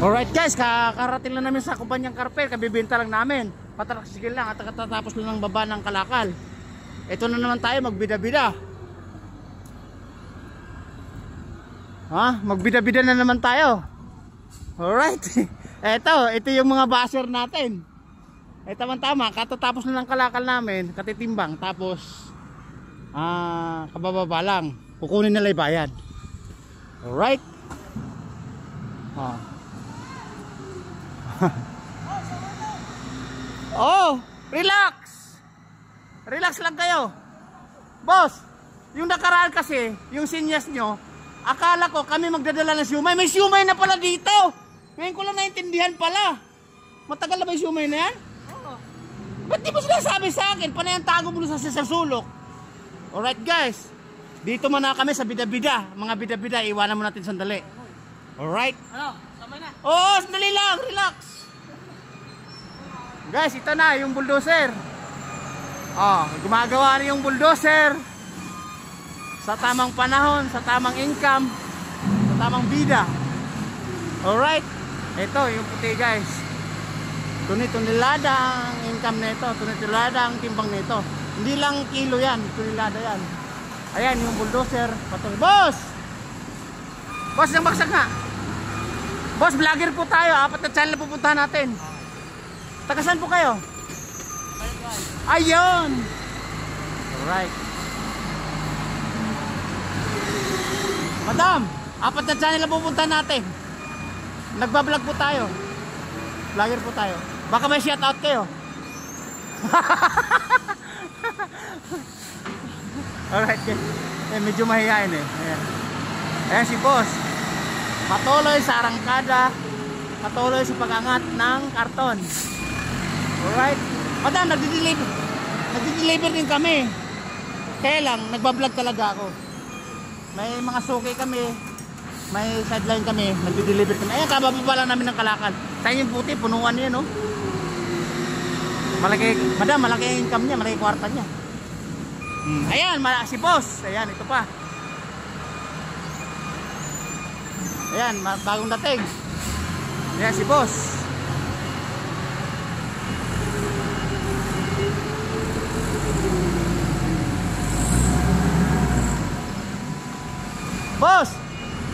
Alright guys, kakarating lang namin sa kumpanyang Carpel, kabibenta lang namin. Patalaksigil lang at katatapos lang ng baba ng kalakal. Ito na naman tayo, magbida-bida. Magbida-bida na naman tayo. Alright. Ito yung mga basher natin. Tama-tama, katatapos na ng kalakal namin, katitimbang, tapos kabababa lang. Kukunin nila yung bayad. Alright. Oh, relax. Relax lang kayo. Boss, yung nakaraan kasi, yung sinyas nyo, akala ko kami magdadala ng siumay. May siumay na pala dito. Ngayon ko lang naintindihan pala. Matagal na ba yung siumay na yan? Oo. Ba't di mo sinasabi sa akin? Panay ang tago mo sa sulok. Alright guys, dito muna kami sa bida-bida. Mga bida-bida, iwanan mo natin sandali. Alright. Ano? Samay na? Oo, sandali lang, relax. Guys, ito na yung bulldozer. Gumagawa na yung bulldozer. Sa tamang panahon, sa tamang income, sa tamang bida. Alright. Ito yung puti guys. Tunilada ang income nito, tunilada ang timbang nito. Hindi lang kilo yan, tunilada yan. Ayan yung bulldozer. Boss! Boss, yung baksak nga. Boss, vlogger po tayo. 4 na channel na pupuntahan natin. Taga saan po kayo? Ayun! Alright. Madam, 4 na channel na pupuntahan natin. Nagbablog po tayo. Vlogger po tayo. Baka may shoutout kayo. Alright. Medyo mahihain eh. Ayan si boss. Patuloy sa arangkada. Patuloy sa pag-angat ng karton. Alright. Madam, nagdi-deliver din kami. Kaya lang, nagbablog talaga ako. May mga suki kami. May sideline kami. Nagdi-deliver kami. Ayan, kabababa lang namin ng kalakal. Tayo yung puti, punuan niya, no? Malaki, madam, malaki ang income niya. Malaki kwarta niya. Ayan, si boss. Ayan, ito pa. Ayan, bagong dating. Ayan, si boss. Boss,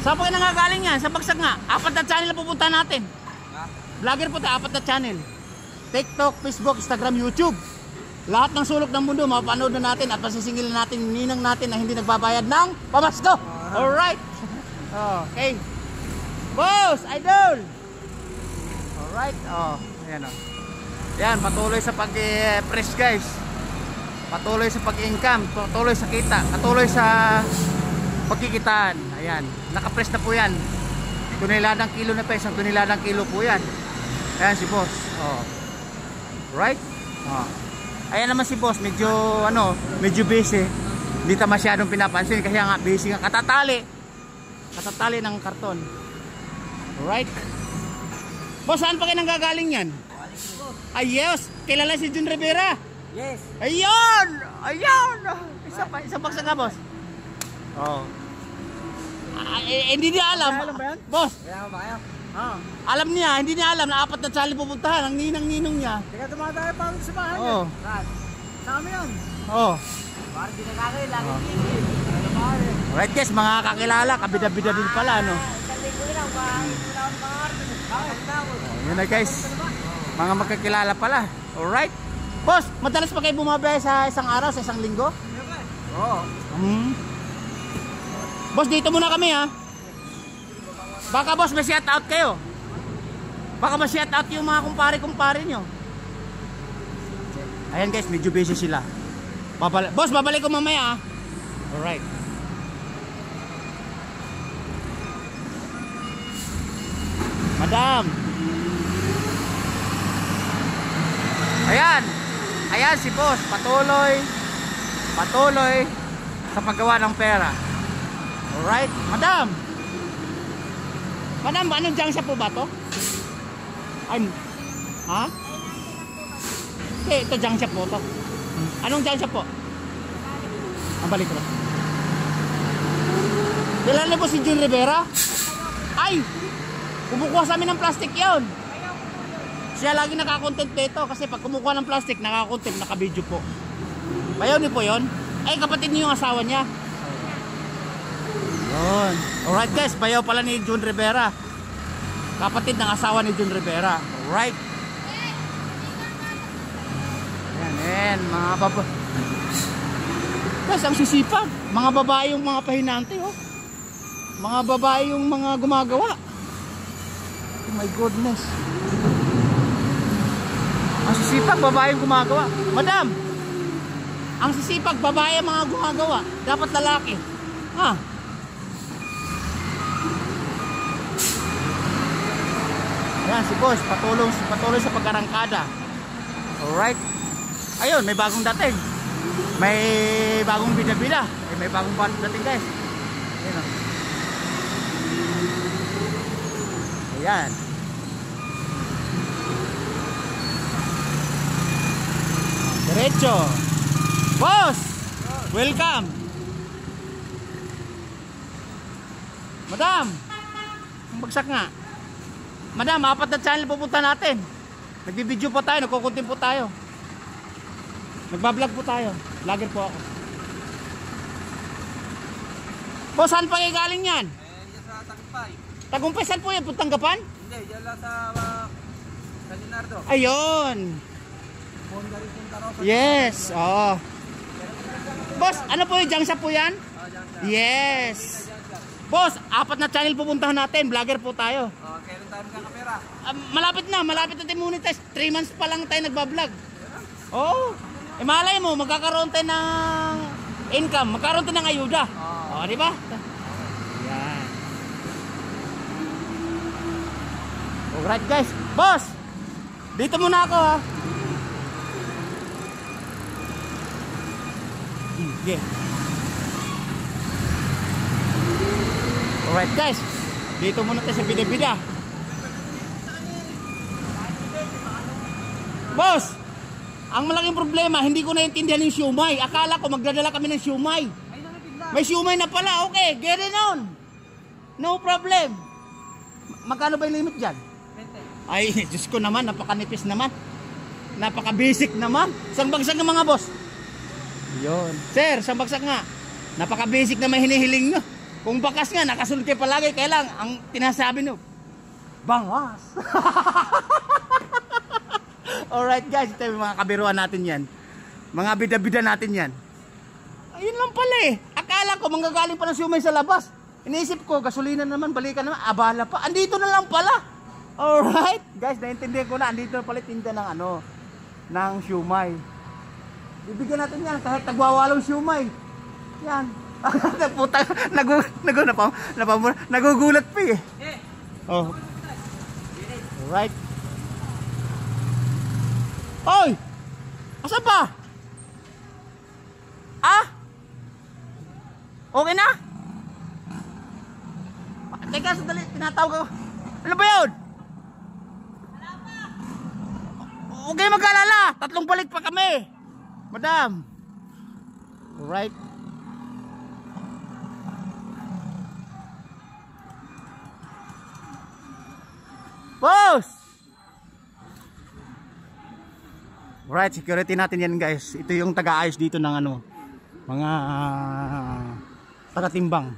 saan po kayo nangagaling yan? Sa bagsak nga, 4 na channel na pupunta natin. Vlogger po tayo, 4 na channel. TikTok, Facebook, Instagram, YouTube. Lahat ng sulok ng mundo, mapapanood na natin at pasisingilin natin yung ninang natin na hindi nagbabayad ng pamasko. Alright. Okay. Boss, idol. Alright. Ayan o. Ayan, patuloy sa pag-press guys. Patuloy sa pag-income. Patuloy sa kita. Patuloy sa pagkikitaan. Ayan, nakapress na po yan. Tuniladang kilo na pa, isang tuniladang kilo po yan. Ayan si boss. Right? Ayan naman si boss, medyo busy. Hindi ta masyadong pinapansin kasi nga busy nga katatali ng karton. Right? Boss, saan pa kayo nanggagaling yan? Ay yes, kilala si Jun Rivera. Yes. Ayun! Isa baksa nga boss. Hindi niya alam. Alam ba yan? Boss. Kaya ba kayo? Alam niya, hindi niya alam na 4 na channel pupuntahan. Ang ninang-ninong niya. Teka, tumatay pa ang samahan Oo. yan. Saan kami yun? Parang di nakakain, lagi tigil. Alright guys, mga kakilala, kabida-bida din pala, no? Yun na guys, mga magkakilala pala. Alright. Boss, madalas pa kayo bumabay sa isang araw, sa isang linggo? Oo. Boss, dito muna kami ha. Baka boss, may shout out kayo. Baka may shout out yung mga kumpare-kumpare nyo. Ayan guys, medyo busy sila. Boss, babalik ko mamaya ha. Alright. Madam. Ayan si boss, patuloy sa paggawa ng pera. Alright, madam, anong junk shop po ba to? Ito junk shop po to. Anong junk shop po? Ang balik ko. Kilala po si Jun Rivera? Ay! Kumukuha sa amin ng plastic yon. Siya lagi nakakontent dito kasi pag kumukuha ng plastic, nakakontent, naka-video po. Bayaw niyo po yon? Ay, kapatid niyo yung asawa niya. Yun. Alright guys, bayaw pala ni Jun Rivera. Kapatid ng asawa ni Jun Rivera. Alright. Yan, mga babae. Guys, ang sisipag. Mga babae yung mga pahinante, oh. Mga babae yung mga gumagawa. Oh my goodness. Ang sisipag, babae yung gumagawa. Madam, ang sisipag, babae ang mga gumagawa. Dapat lalaki. Ha? Ayan, si boss, patuloy sa pag-arangkada. Alright. Ayun, may bagong dating. May bagong bida-bida. May bagong dating guys. Ayan, oh. Ayan. Diretso. Boss! Welcome. Madam, ang bagsak nga. Madam, 4 na channel pupunta natin. Nagbibideo po tayo, nagkukuntin po tayo. Nagbablog po tayo. Vlogger po ako. Boss, saan pa kayo galing yan? Diyan sa Tagumpay. Tagumpay, saan po yan? Tanggapan? Hindi, diyan lang sa San Leonardo. Ayun. Honda rin yung taro. Yes, oo. Boss, ano po yung junk shop po yan? Diyan siya. Yes. Boss, 4 na channel pupuntahan natin. Vlogger po tayo. Kailan tayo magkakapera? Malapit na tayo monetize. 3 months pa lang tayo nagbablog. Oo. Eh malay mo, magkakaroon tayo ng income. Magkakaroon tayo ng ayuda. Oo, di ba? Yan. Alright guys. Boss, dito muna ako ha. Okay. Alright guys, dito muna tayo sa bida-bida. Boss, ang malaking problema, hindi ko naintindihan yung siumay. Akala ko magdadala kami ng siumay. May siumay na pala, okay, get it on. No problem. Magkano ba yung limit dyan? 20. Ay, Diyos ko naman, napakanipis naman. Napaka-basic naman. Isang bagsak ng mga boss. Yun. Sir, isang bagsak nga. Napaka-basic na may hinihiling nyo. Kung bakas nga, nakasunod kayo palagi, kailang ang tinasabi nyo, bangas. Alright guys, ito yung mga kabiruan natin yan. Mga bida-bida natin yan. Ayun lang pala eh. Akala ko manggagaling pa ng siumay sa labas. Iniisip ko, gasolina naman, balikan naman, abala pa. Andito na lang pala. Alright guys, naintindihan ko na. Andito na pala tinda ng ano, ng siumay. Bibigyan natin yan kahit tagwawalong siumay. Yan. Puta, nagugulat pa eh. Oh. Alright. Hoy! Asa pa? Ah? Okay na? Teka, sandali, tinatawag ako. Ano ba yun? Huwag kayo mag-alala. 3 balik pa kami. Madam. Alright. Boss! Alright, security natin yan guys. Ito yung taga-ayos dito ng ano, mga taga-timbang.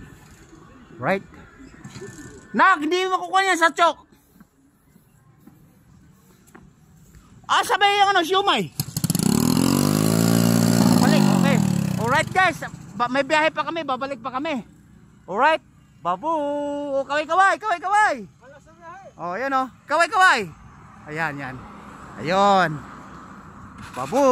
Right? Nak, hindi makukuha niya sa chok. Sabay yung ano, siumay. Balik, okay. Alright guys, may biyahe pa kami, babalik pa kami. Alright, babu. Kaway-kaway, kaway-kaway. Oh, yan oh. Kaway-kaway. Ayan, yan. Ayun. Babu.